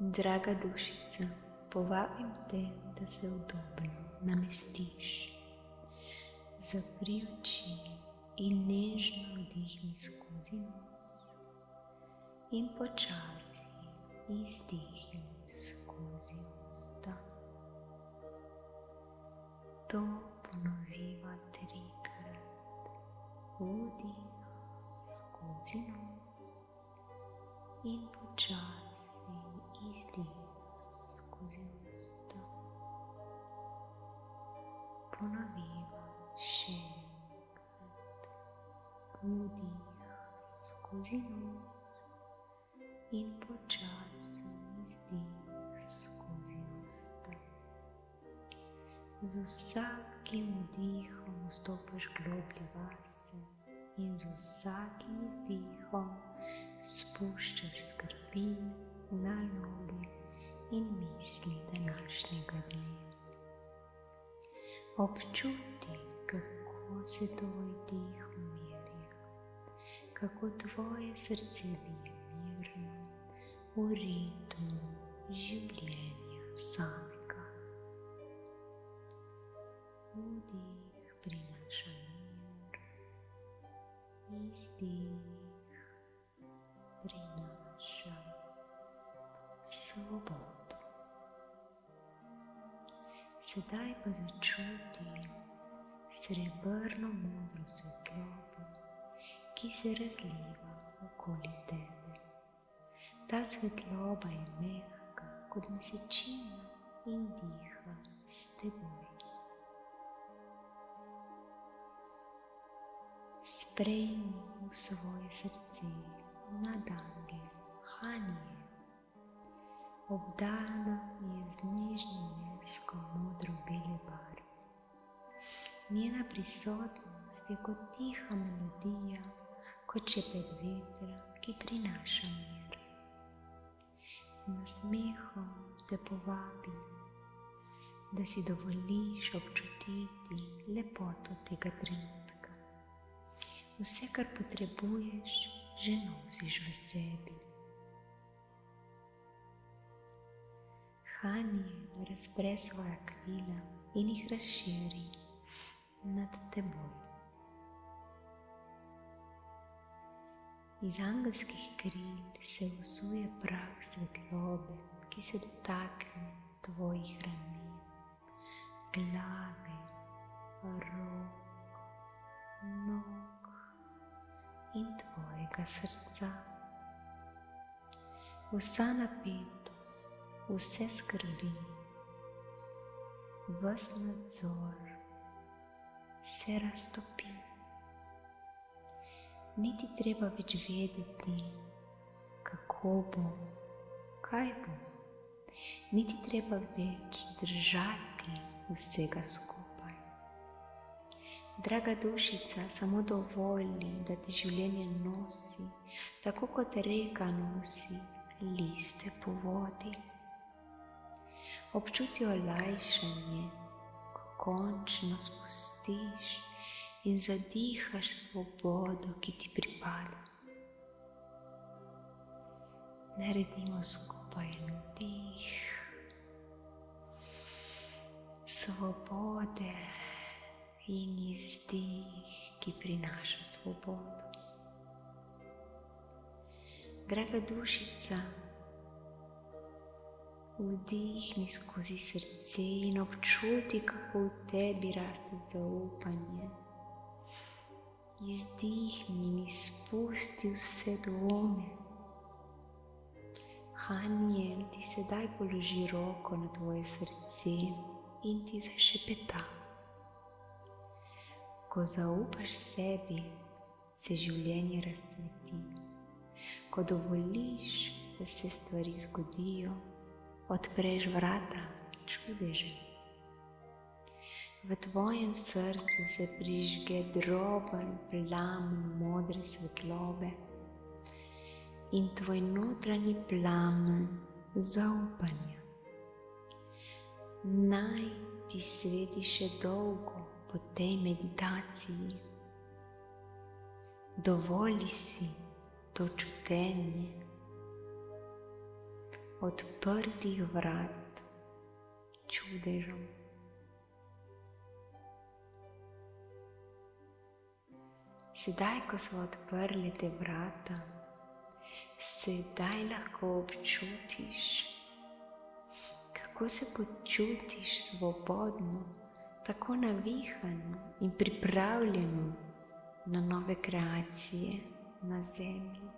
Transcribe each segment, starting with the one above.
Draga dušica, povabim te, da se udobno namestiš. Zapri oči in nežno vdihni skozi nos in počasi izdihni skozi usta. To ponoviva 3-krat. Vdih skozi nos in počasi izdih skozi usta. Ponoviva še enkrat. Vdih skozi nos in počasi izdih skozi usta. Z vsakim vdihom vstopaš globlje vase in z vsakim izdihom spuščaš skrbi, naloge in misli današnjega dne. Občuti, kako se tvoj dih umirja, kako tvoje srce bije mirno v ritmu življenja samega. Vdih prinaša mir, izdih prinaša svobodo. Sedaj pa začuti srebrno modro svetlobo, ki se razliva okoli tebe. Ta svetloba je mehka kot mesečina in diha s teboj. Sprejmi v svoje srce nadangel Haniel. Obdana je z nežnim leskom modro-bele barve. Njena prisotnost je kot tiha melodija, kot šepet vetra, ki prinaša mir. Z nasmehom te povabi, da si dovoliš občutiti lepoto tega trenutka. Vse, kar potrebuješ, že nosiš v sebi. Haniel razpre svoja krila in jih razširi nad teboj. Iz angelskih kril se vsuje prah svetlobe, ki se dotakne tvojih ramen, glave, rok, nog in tvojega srca. Vsa napetost, vse skrbi, ves nadzor se raztopi. Niti treba več vedeti, kako bo, kaj bo. Niti treba več držati vsega skupaj. Draga dušica, samo dovoli, da ti življenje nosi, tako kot reka nosi liste po vodi. Občuti olajšanje, ko končno spustiš in zadihaš svobodo, ki ti pripada. Naredimo skupaj en vdih svobode in izdih, ki prinaša svobodo. Draga dušica, vdihni skozi srce in občuti, kako v tebi raste zaupanje. Izdihni in izpusti vse dvome. Haniel ti sedaj položi roko na tvoje srce in ti zašepeta. Ko zaupaš sebi, se življenje razcveti. Ko dovoliš, da se stvari zgodijo, odpreš vrata čudežem. V tvojem srcu se prižge droben plamen modre svetlobe in tvoj notranji plamen zaupanja. Naj ti sveti še dolgo po tej meditaciji. Dovoli si to čutenje. odprtih vrat čudežom. Sedaj, ko so odprli te vrata, sedaj lahko občutiš, kako se počutiš svobodno, tako navihano in pripravljeno na nove kreacije na zemlji.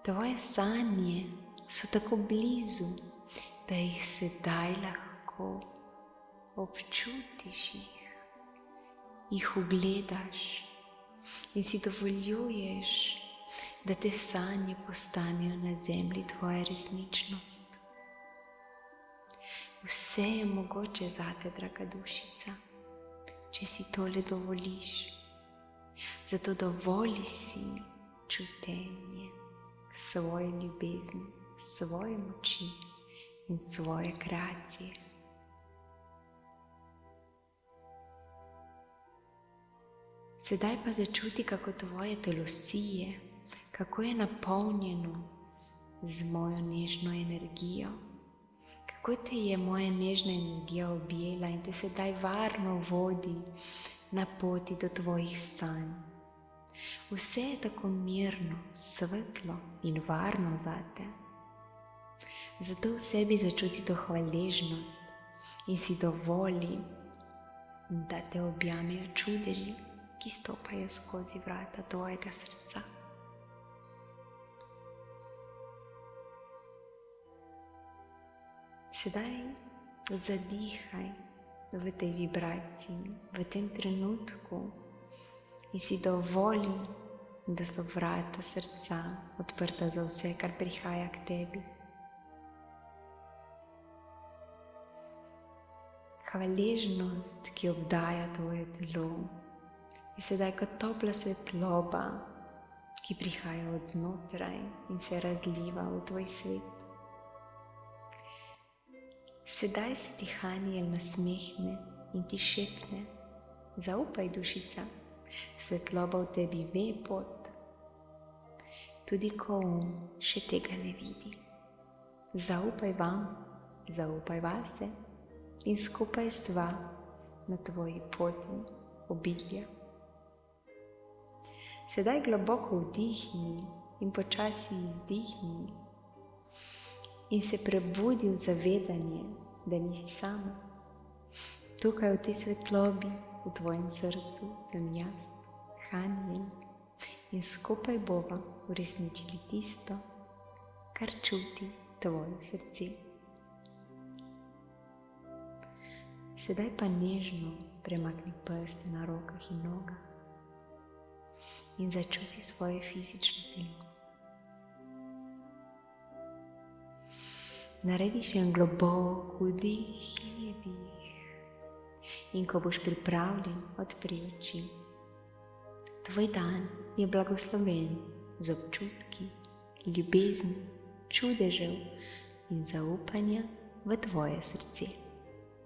Tvoje sanje so tako blizu, da jih sedaj lahko občutiš jih ugledaš in si dovoljuješ, da te sanje postanejo na zemlji tvoja resničnost. Vse je mogoče zate, draga dušica, če si tole dovoliš. Zato dovoli si čutenje svoje ljubezni, svoje moči in svoje kreacije. Sedaj pa začuti, kako tvoje telo sije, kako je napolnjeno z mojo nežno energijo, kako te je moja nežna energija objela in te sedaj varno vodi na poti do tvojih sanj. Vse je tako mirno, svetlo in varno zate. Zato v sebi začuti to hvaležnost in si dovoli, da te objamejo čudeži, ki stopajo skozi vrata tvojega srca. Sedaj zadihaj v tej vibraciji, v tem trenutku in si dovoli, da so vrata srca odprta za vse, kar prihaja k tebi. Hvaležnost, ki obdaja tvoje telo, je sedaj kot topla svetloba, ki prihaja od znotraj in se razliva v tvoj svet. Sedaj se ti Haniel nasmehne in ti šepne: zaupaj, dušica, svetloba v tebi ve pot, tudi ko še tega ne vidi. Zaupaj vam, zaupaj vase in skupaj sva na tvoji poti obidja. Sedaj globoko vdihni in počasi izdihni in se prebudi v zavedanje, da nisi sama. Tukaj v tej svetlobi, v tvojem srcu sem jaz, Haniel, in skupaj bova uresničili tisto, kar čuti tvoje srce. Sedaj pa nežno premakni prste na rokah in nogah in začuti svoje fizično telo. Naredi še en globok vdih in izdih. In ko boš pripravljen, odpri oči. Tvoj dan je blagosloven z občutki, ljubezni, čudežev in zaupanja v tvoje srce.